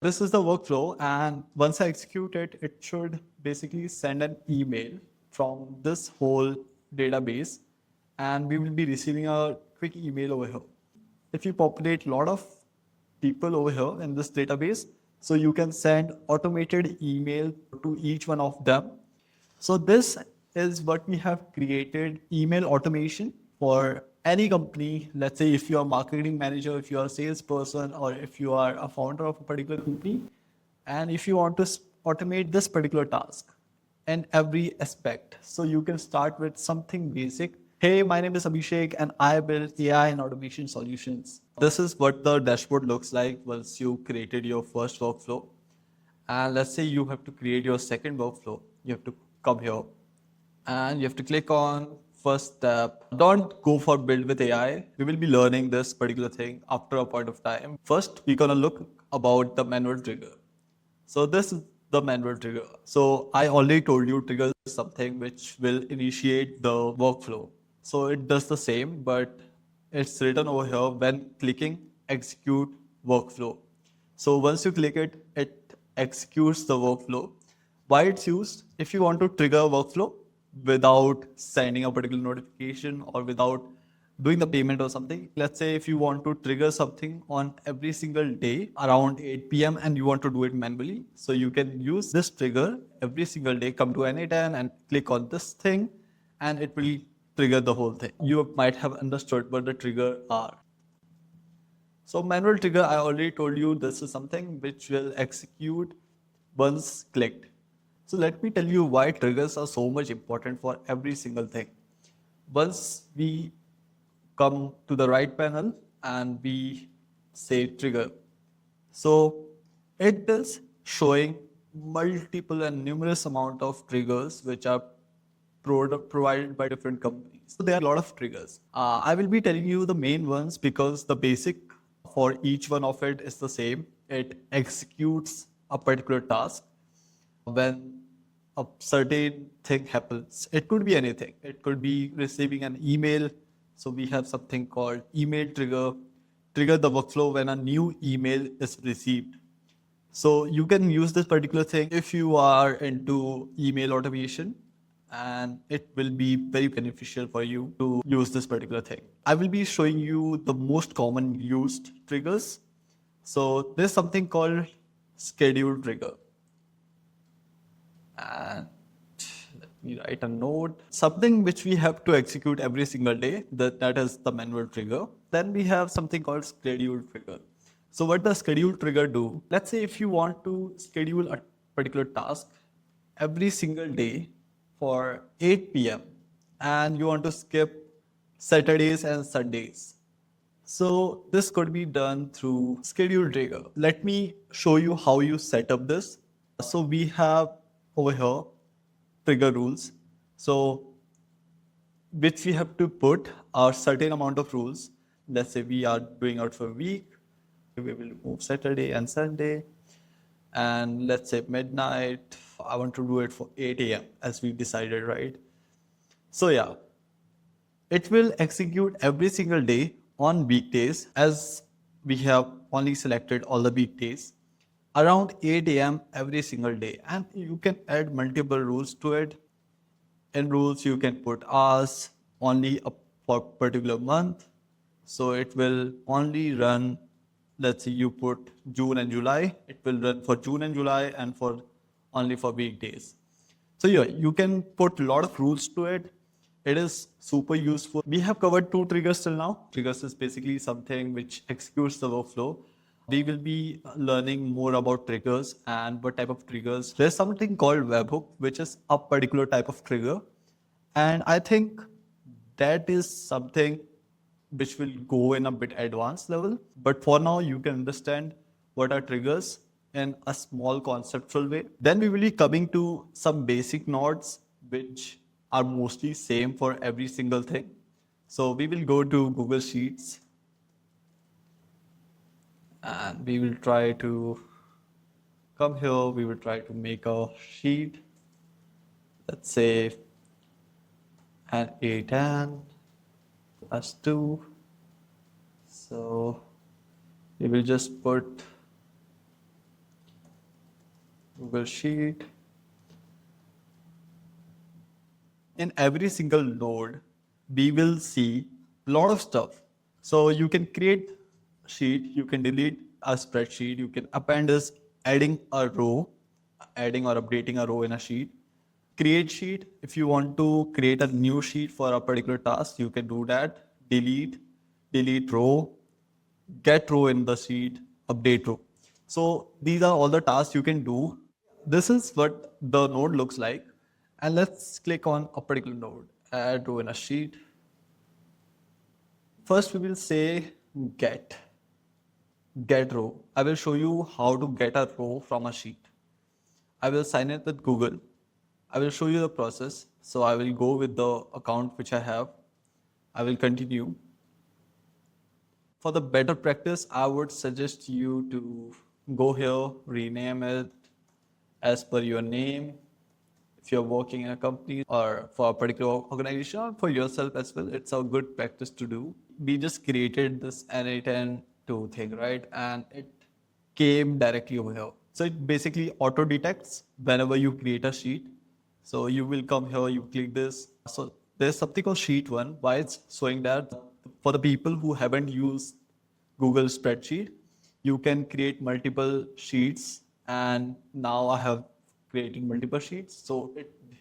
This is the workflow, and once I execute it, it should basically send an email from this whole database, and we will be receiving a quick email over here. If you populate a lot of people over here in this database, so you can send automated email to each one of them. So this is what we have created, email automation for any company. Let's say if you are a marketing manager, if you are a salesperson, or if you are a founder of a particular company, and if you want to automate this particular task in every aspect. So you can start with something basic. Hey, my name is Abhishek and I build AI and automation solutions. This is what the dashboard looks like once you created your first workflow. And let's say you have to create your second workflow. You have to come here and you have to click on first step. Don't go for build with AI. We will be learning this particular thing after a point of time. First, we're gonna look about the manual trigger. So this is the manual trigger. So I already told you trigger is something which will initiate the workflow. So it does the same, but it's written over here when clicking execute workflow. So once you click it, it executes the workflow. Why it's used? If you want to trigger a workflow without sending a particular notification or without doing the payment or something. Let's say if you want to trigger something on every single day around 8 p.m. and you want to do it manually. So you can use this trigger every single day, come to n8n and click on this thing and it will trigger the whole thing. You might have understood what the trigger are. So manual trigger, I already told you this is something which will execute once clicked. So let me tell you why triggers are so much important for every single thing. Once we come to the right panel and we say trigger. So it is showing multiple and numerous amount of triggers which are provided by different companies. So there are a lot of triggers. I will be telling you the main ones because the basic for each one of it is the same. It executes a particular task when a certain thing happens. It could be anything. It could be receiving an email. So we have something called email trigger. Trigger the workflow when a new email is received. So you can use this particular thing if you are into email automation, and it will be very beneficial for you to use this particular thing. I will be showing you the most common used triggers. So there's something called schedule trigger. And let me write a note. Something which we have to execute every single day, that is the manual trigger. Then we have something called schedule trigger. So what does schedule trigger do? Let's say if you want to schedule a particular task every single day for 8 p.m. and you want to skip Saturdays and Sundays. So this could be done through schedule trigger. Let me show you how you set up this. So we have over here trigger rules. So which we have to put our certain amount of rules. Let's say we are doing out for a week. We will move Saturday and Sunday. And let's say midnight, I want to do it for 8 a.m. as we decided, right? So yeah, it will execute every single day on weekdays as we have only selected all the weekdays around 8 a.m. every single day. And you can add multiple rules to it. In rules, you can put hours only for particular month. So it will only run, let's say you put June and July, it will run for June and July and for only for weekdays. So yeah, you can put a lot of rules to it. It is super useful. We have covered 2 triggers till now. Triggers is basically something which executes the workflow. We will be learning more about triggers and what type of triggers. There's something called webhook, which is a particular type of trigger. And I think that is something which will go in a bit advanced level. But for now, you can understand what are triggers in a small conceptual way. Then we will be coming to some basic nodes, which are mostly same for every single thing. So we will go to Google Sheets and we will try to come here. We will try to make a sheet. Let's say an n8n plus 2. So we will just put Google Sheet. In every single node, we will see a lot of stuff. So you can create sheet, you can delete a spreadsheet, you can append this adding a row, adding or updating a row in a sheet. Create sheet, if you want to create a new sheet for a particular task, you can do that. Delete row, get row in the sheet, update row. So these are all the tasks you can do. This is what the node looks like. And let's click on a particular node, add row in a sheet. First, we will say get row. I will show you how to get a row from a sheet. I will sign in with Google. I will show you the process. So I will go with the account which I have. I will continue. For the better practice, I would suggest you to go here, rename it as per your name. If you're working in a company or for a particular organization or for yourself as well, it's a good practice to do. We just created this n8n2 thing, right? And it came directly over here. So it basically auto detects whenever you create a sheet. So you will come here, you click this. So there's something called sheet one. Why it's showing that? For the people who haven't used Google spreadsheet, you can create multiple sheets. And now I have creating multiple sheets. So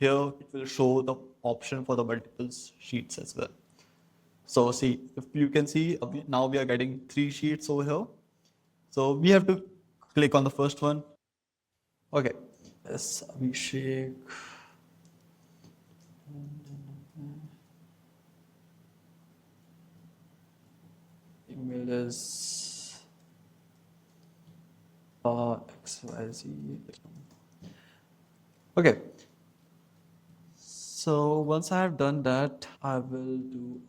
here it will show the option for the multiple sheets as well. So see, if you can see, now we are getting 3 sheets over here. So we have to click on the first one. Okay, yes, Abhishek. Email is XYZ. Okay. So once I have done that, I will do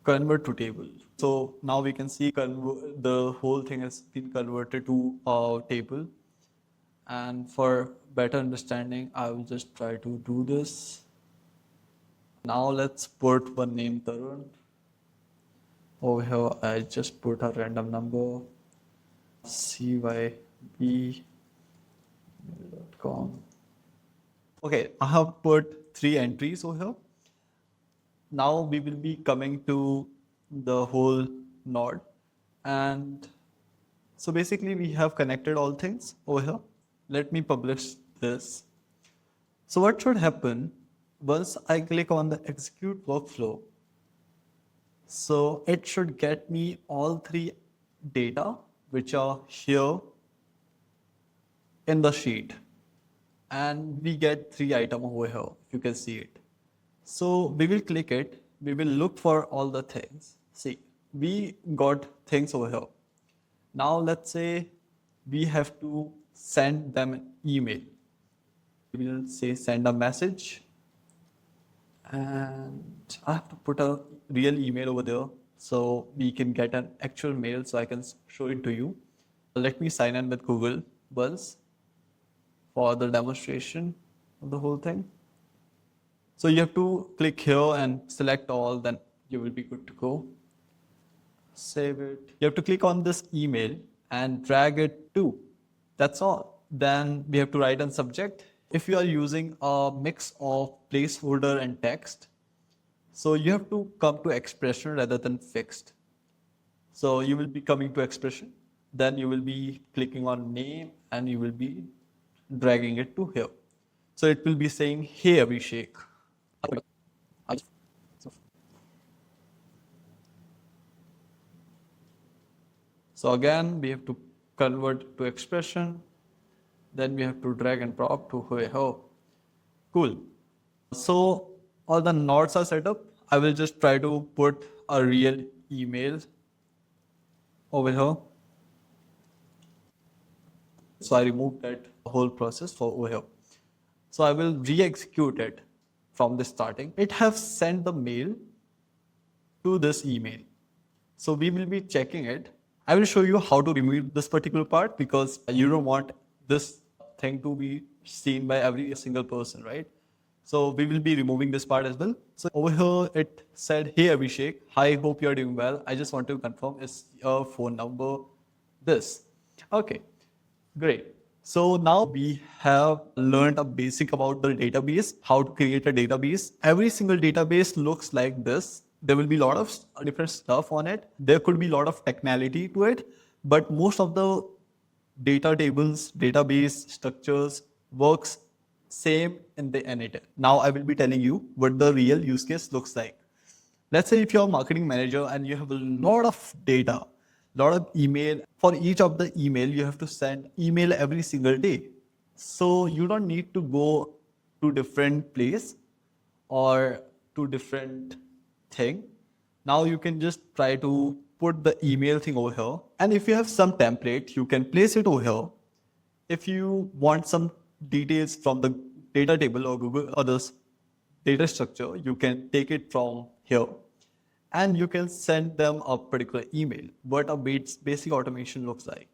convert to table. So now we can see the whole thing has been converted to a table. And for better understanding, I will just try to do this. Now let's put one name Tarun. Over here, I just put a random number, cyb.com. Okay, I have put 3 entries over here. Now we will be coming to the whole node. And so basically we have connected all things over here. Let me publish this. So what should happen once I click on the execute workflow? So it should get me all 3 data which are here in the sheet. And we get 3 items over here, if you can see it. So we will click it, we will look for all the things. See, we got things over here. Now let's say we have to send them an email. We will say send a message. And I have to put a real email over there so we can get an actual mail so I can show it to you. Let me sign in with Google once for the demonstration of the whole thing. So you have to click here and select all, then you will be good to go. Save it. You have to click on this email and drag it to. That's all. Then we have to write a subject. If you are using a mix of placeholder and text, so you have to come to expression rather than fixed. So you will be coming to expression. Then you will be clicking on name and you will be dragging it to here. So it will be saying, hey Abhishek. So again, we have to convert to expression. Then we have to drag and drop to here. Cool. So all the nodes are set up. I will just try to put a real email over here. So I removed that whole process for over here. So I will re-execute it from the starting. It has sent the mail to this email. So we will be checking it. I will show you how to remove this particular part because you don't want this thing to be seen by every single person, right? So we will be removing this part as well. So over here it said, hey Abhishek, hi, hope you're doing well. I just want to confirm is your phone number this. Okay. Great. So now we have learned a basic about the database, how to create a database. Every single database looks like this. There will be a lot of different stuff on it. There could be a lot of technicality to it, but most of the data tables, database structures works same in the n8n. Now I will be telling you what the real use case looks like. Let's say if you're a marketing manager and you have a lot of data, lot of email. For each of the email, you have to send email every single day. So you don't need to go to different place or to different thing. Now you can just try to put the email thing over here. And if you have some template, you can place it over here. If you want some details from the data table or Google others data structure, you can take it from here and you can send them a particular email. What a basic automation looks like.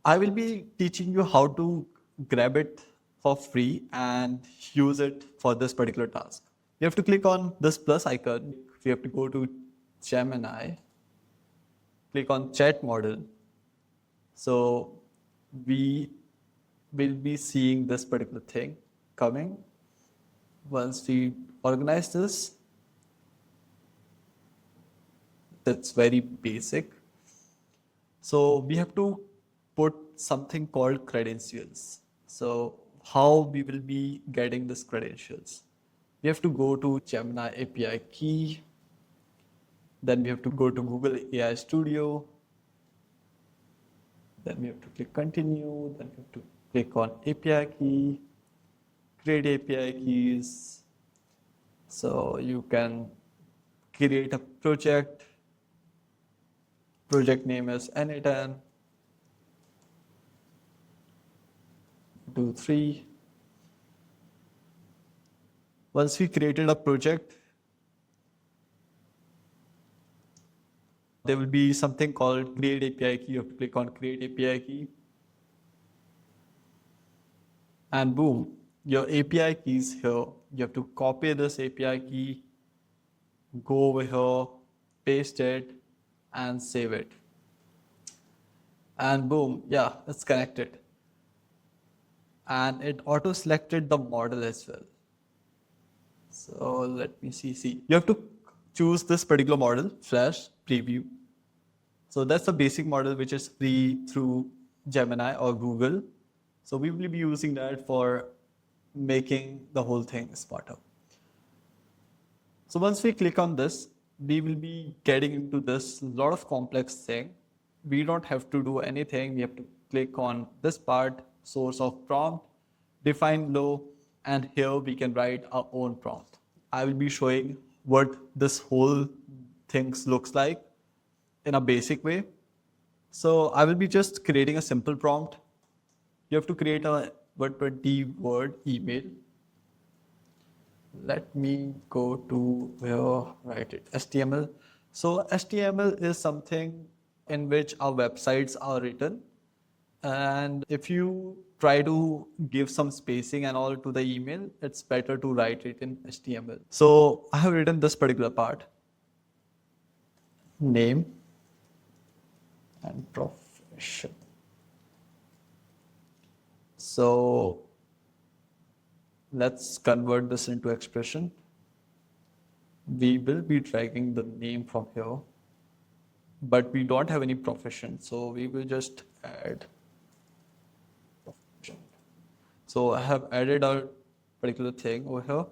I will be teaching you how to grab it for free and use it for this particular task. You have to click on this plus icon. We have to go to Gemini, click on chat model. So we will be seeing this particular thing coming. Once we organize this, that's very basic. So we have to put something called credentials. So how we will be getting this credentials? We have to go to Gemini API key. Then we have to go to Google AI Studio. Then we have to click continue. Then we have to click on API key, create API keys. So you can create a project. Project name is n8n. Do 3. Once we created a project, there will be something called create API key. You have to click on create API key. And boom, your API key is here. You have to copy this API key, go over here, paste it, and save it. And boom, yeah, it's connected. And it auto-selected the model as well. So let me see. You have to choose this particular model, Flash Preview. So that's the basic model which is free through Gemini or Google. So we will be using that for making the whole thing smarter. So once we click on this, we will be getting into this lot of complex thing. We don't have to do anything. We have to click on this part, source of prompt, define below, and here we can write our own prompt. I will be showing what this whole thing looks like in a basic way. So I will be just creating a simple prompt. You have to create a 120 word email. Let me go to where write it, HTML. So HTML is something in which our websites are written. And if you try to give some spacing and all to the email, it's better to write it in HTML. So I have written this particular part, name and profession. So let's convert this into expression. We will be dragging the name from here, but we don't have any profession. So we will just add profession. So I have added a particular thing over here.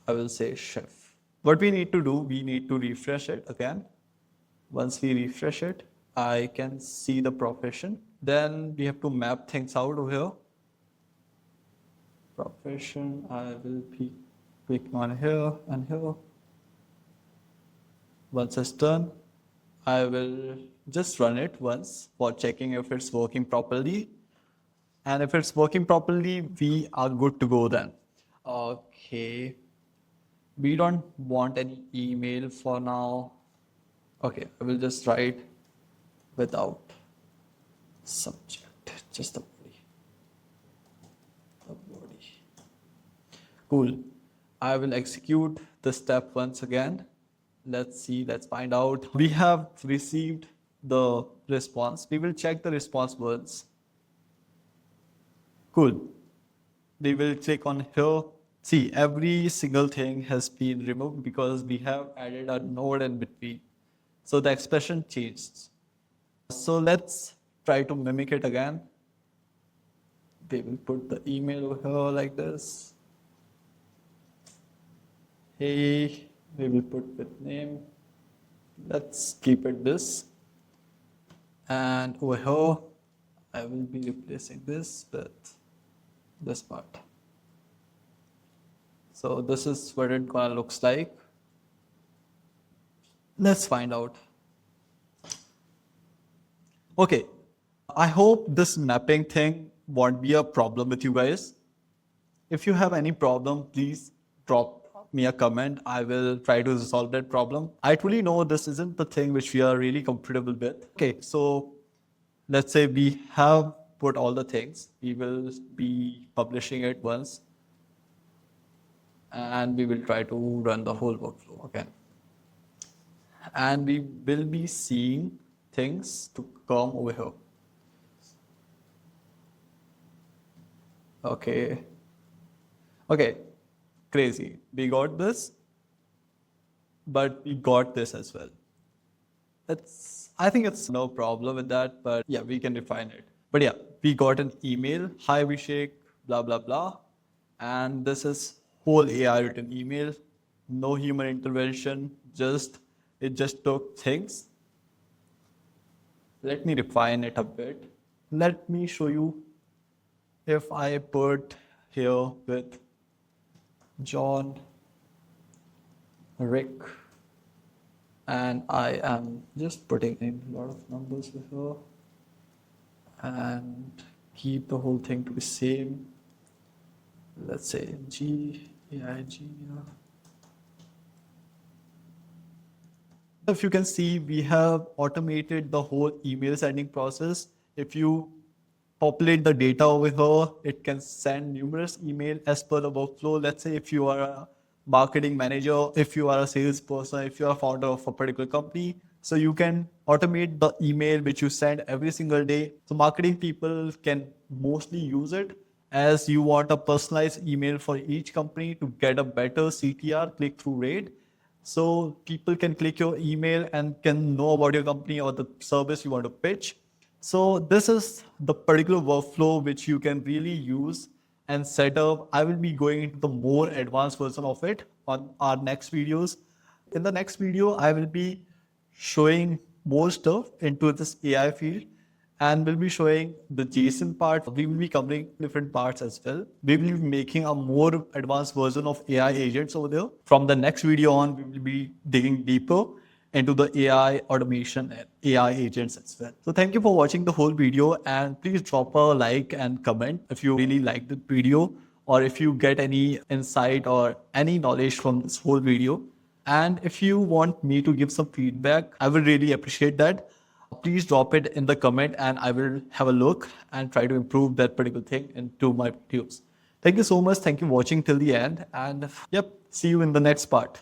I will say chef. What we need to do, we need to refresh it again. Once we refresh it, I can see the profession. Then we have to map things out over here. Profession, I will be clicking on here and here. Once it's done, I will just run it once for checking if it's working properly. And if it's working properly, we are good to go then. Okay. We don't want any email for now. Okay, I will just write without subject, just the body. Cool. I will execute the step once again. Let's see, let's find out. We have received the response. We will check the response once. Cool. We will click on here. See, every single thing has been removed because we have added a node in between. So the expression changed. So let's try to mimic it again. We will put the email over here like this. Hey, we will put with name. Let's keep it this. And over here, I will be replacing this with this part. So this is what it gonna looks like. Let's find out. Okay, I hope this mapping thing won't be a problem with you guys. If you have any problem, please drop me a comment. I will try to resolve that problem. I truly know this isn't the thing which we are really comfortable with. Okay, so let's say we have put all the things. We will be publishing it once. And we will try to run the whole workflow again. And we will be seeing things to come over here. Okay. Okay, crazy. We got this, but we got this as well. I think it's no problem with that, but yeah, we can refine it. But yeah, we got an email. Hi, Abhishek, blah, blah, blah. And this is whole AI written email. No human intervention. It just took things. Let me refine it a bit. Let me show you if I put here with John, Rick, and I am just putting in a lot of numbers here and keep the whole thing to be same. Let's say G, AIG. If you can see, we have automated the whole email sending process. If you populate the data over here, it can send numerous emails as per the workflow. Let's say if you are a marketing manager, if you are a salesperson, if you are a founder of a particular company, so you can automate the email which you send every single day. So marketing people can mostly use it as you want a personalized email for each company to get a better CTR, click-through rate. So people can click your email and can know about your company or the service you want to pitch. So this is the particular workflow which you can really use and set up. I will be going into the more advanced version of it on our next videos. In the next video, I will be showing more stuff into this AI field and we'll be showing the JSON part. We will be covering different parts as well. We will be making a more advanced version of AI agents over there. From the next video on, we will be digging deeper into the AI automation and AI agents as well. So thank you for watching the whole video and please drop a like and comment if you really like the video or if you get any insight or any knowledge from this whole video. And if you want me to give some feedback, I will really appreciate that. Please drop it in the comment and I will have a look and try to improve that particular thing into my videos. Thank you so much. Thank you for watching till the end and yep, see you in the next part.